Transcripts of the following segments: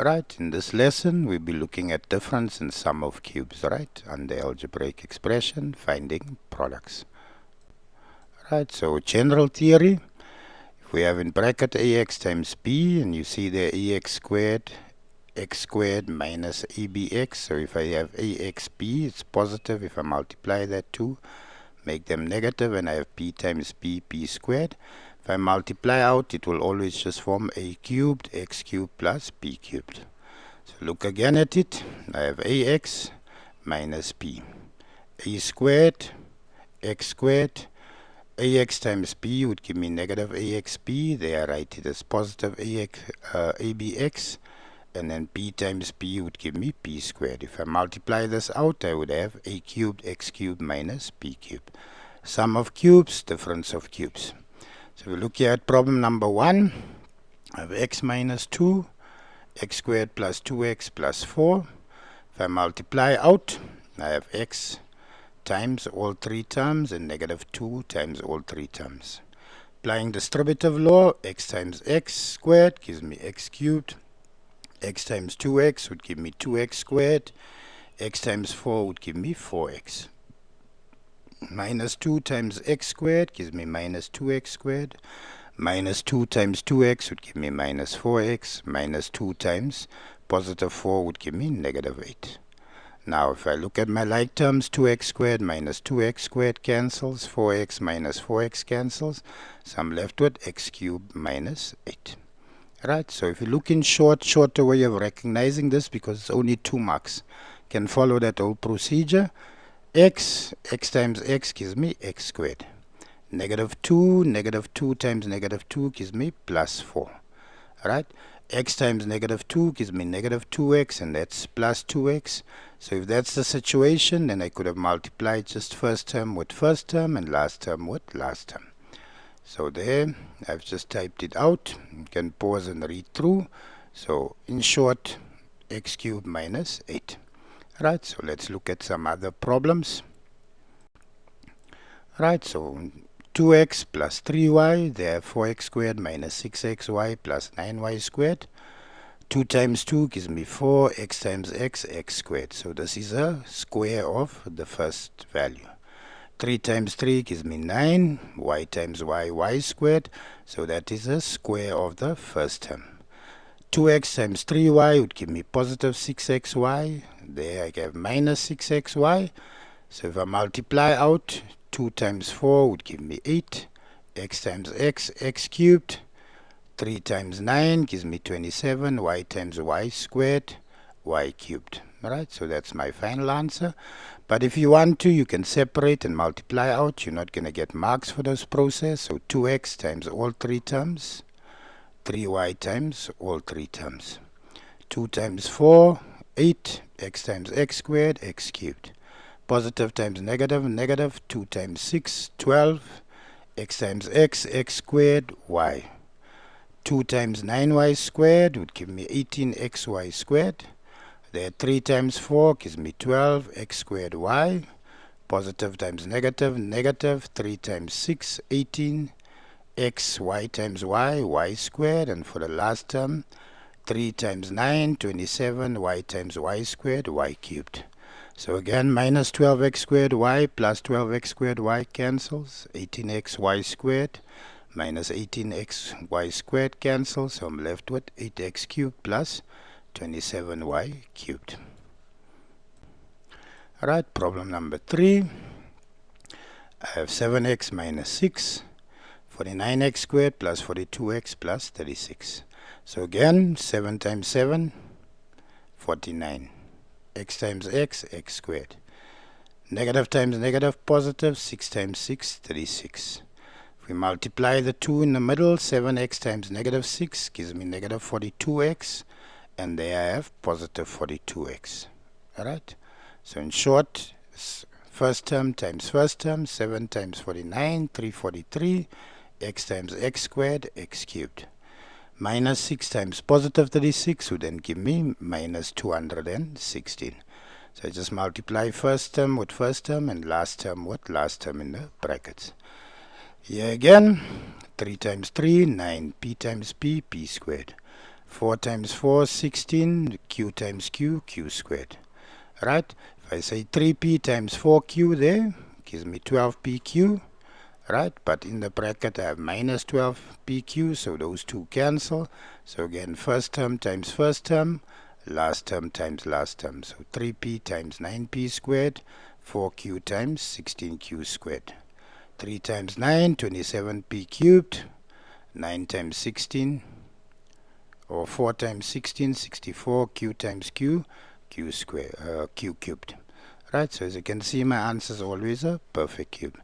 Right, in this lesson we'll be looking at difference and sum of cubes, right, under algebraic expression, finding products. Right, so general theory, if we have in bracket ax times b, and you see there ax squared minus abx, so if I have axb, it's positive. If I multiply that two, make them negative, and I have b times b squared. If I multiply out, it will always just form a cubed, x cubed plus b cubed. So look again at it. I have ax minus b. A squared, x squared. Ax times b would give me negative axb. There I write it as positive abx. And then b times b would give me b squared. If I multiply this out, I would have a cubed, x cubed minus b cubed. Sum of cubes, difference of cubes. So we look here at problem number 1. I have x minus 2, x squared plus 2x plus 4. If I multiply out, I have x times all three terms and negative 2 times all three terms. Applying distributive law, x times x squared gives me x cubed. X times 2x would give me 2x squared. X times 4 would give me 4x. Minus 2 times x squared gives me minus 2x squared. Minus 2 times 2x would give me minus 4x. Minus 2 times positive 4 would give me negative 8. Now if I look at my like terms, 2x squared minus 2x squared cancels. 4x minus 4x cancels. So I'm left with x cubed minus 8. Right, so if you look in shorter way of recognizing this, because it's only 2 marks, can follow that whole procedure. X times x gives me x squared. Negative 2 times negative 2 gives me plus 4. Right? X times negative 2 gives me negative 2x, and that's plus 2x. So if that's the situation, then I could have multiplied just first term with first term and last term with last term. So there, I've just typed it out. You can pause and read through. So in short, x cubed minus 8. Right, so let's look at some other problems. Right, so 2x plus 3y, there 4x squared minus 6xy plus 9y squared. 2 times 2 gives me 4, x times x squared. So this is a square of the first value. 3 times 3 gives me 9, y times y squared. So that is a square of the first term. 2x times 3y would give me positive 6xy. There I have minus 6xy. So if I multiply out, 2 times 4 would give me 8. X times x cubed. 3 times 9 gives me 27. Y times y squared, y cubed. Alright, so that's my final answer. But if you want to, you can separate and multiply out. You're not going to get marks for this process. So 2x times all three terms. 3y times all three terms. 2 times 4, 8. X times x squared, x cubed. Positive times negative, negative. 2 times 6, 12. X times x squared, y. 2 times 9y squared would give me 18xy squared. There 3 times 4 gives me 12, x squared y. Positive times negative, negative. 3 times 6, 18. X, y times y squared. And for the last term, 3 times 9, 27, y times y squared, y cubed. So again, minus 12x squared y plus 12x squared y cancels. 18xy squared minus 18xy squared cancels. So I'm left with 8x cubed plus 27y cubed. Alright, problem number 3. I have 7x minus 6. 49x squared plus 42x plus 36. So again, 7 times 7, 49. X times x squared. Negative times negative, positive. 6 times 6, 36. If we multiply the 2 in the middle, 7x times negative 6 gives me negative 42x. And there I have positive 42x. Alright? So in short, first term times first term, 7 times 49, 343. X times x squared, x cubed. Minus 6 times positive 36 would then give me minus 216. So I just multiply first term with first term and last term with last term in the brackets. Here again, 3 times 3, 9. P times p squared. 4 times 4, 16. Q times Q, Q squared. Right? If I say 3p times 4q there, gives me 12pq. Right? But in the bracket I have minus 12pq, so those two cancel. So again, first term times first term, last term times last term. So 3p times 9p squared, 4q times 16q squared. 3 times 9, 27p cubed. 9 times 16, or 4 times 16, 64. Q times q, q squared, q cubed. Right, so as you can see, my answer is always a perfect cube.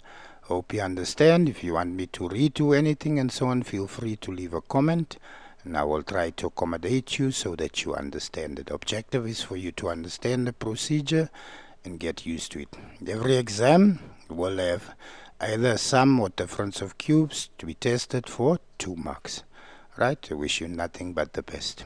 Hope you understand. If you want me to redo anything and so on, feel free to leave a comment, and I will try to accommodate you so that you understand it. The objective is for you to understand the procedure and get used to it. Every exam will have either a sum or difference of cubes to be tested for 2 marks. Right? I wish you nothing but the best.